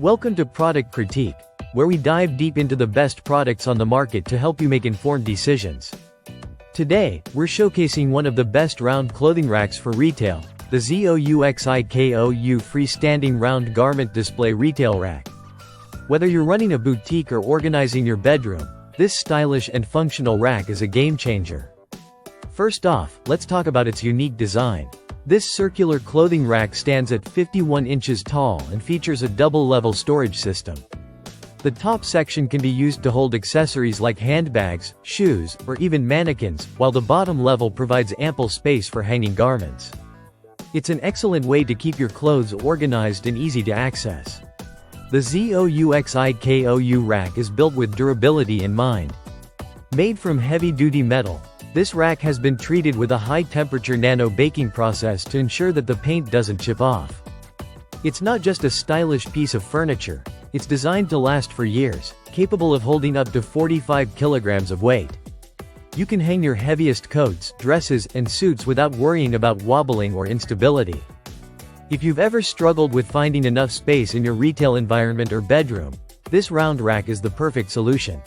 Welcome to Product Critique, where we dive deep into the best products on the market to help you make informed decisions. Today, we're showcasing one of the best round clothing racks for retail, the ZOUXIKOU Freestanding Round Garment Display Retail Rack. Whether you're running a boutique or organizing your bedroom, this stylish and functional rack is a game changer. First off, let's talk about its unique design. This circular clothing rack stands at 51 inches tall and features a double-level storage system. The top section can be used to hold accessories like handbags, shoes, or even mannequins, while the bottom level provides ample space for hanging garments. It's an excellent way to keep your clothes organized and easy to access. The ZOUXIKOU rack is built with durability in mind. Made from heavy-duty metal, this rack has been treated with a high-temperature nano-baking process to ensure that the paint doesn't chip off. It's not just a stylish piece of furniture, it's designed to last for years, capable of holding up to 45 kilograms of weight. You can hang your heaviest coats, dresses, and suits without worrying about wobbling or instability. If you've ever struggled with finding enough space in your retail environment or bedroom, this round rack is the perfect solution.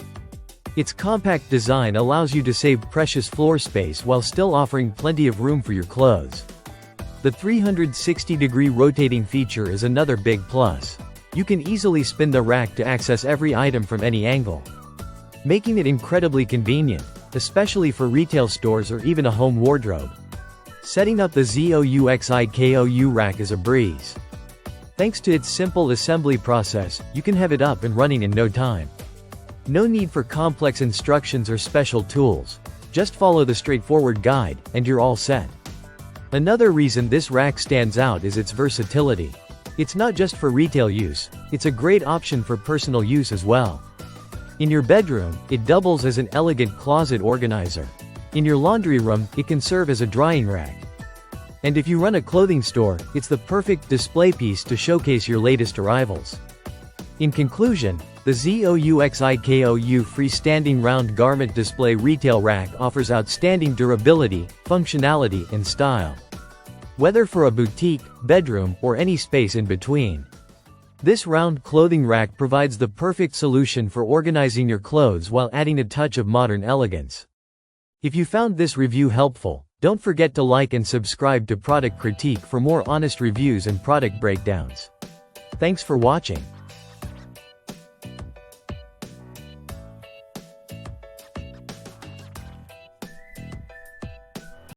Its compact design allows you to save precious floor space while still offering plenty of room for your clothes. The 360-degree rotating feature is another big plus. You can easily spin the rack to access every item from any angle, making it incredibly convenient, especially for retail stores or even a home wardrobe. Setting up the ZOUXIKOU rack is a breeze. Thanks to its simple assembly process, you can have it up and running in no time. No need for complex instructions or special tools. Just follow the straightforward guide, and you're all set. Another reason this rack stands out is its versatility. It's not just for retail use, it's a great option for personal use as well. In your bedroom, it doubles as an elegant closet organizer. In your laundry room, it can serve as a drying rack. And if you run a clothing store, it's the perfect display piece to showcase your latest arrivals. In conclusion, the ZOUXIKOU Freestanding Round Garment Display Retail Rack offers outstanding durability, functionality, and style. Whether for a boutique, bedroom, or any space in between, this round clothing rack provides the perfect solution for organizing your clothes while adding a touch of modern elegance. If you found this review helpful, don't forget to like and subscribe to Product Critique for more honest reviews and product breakdowns. Thanks for watching.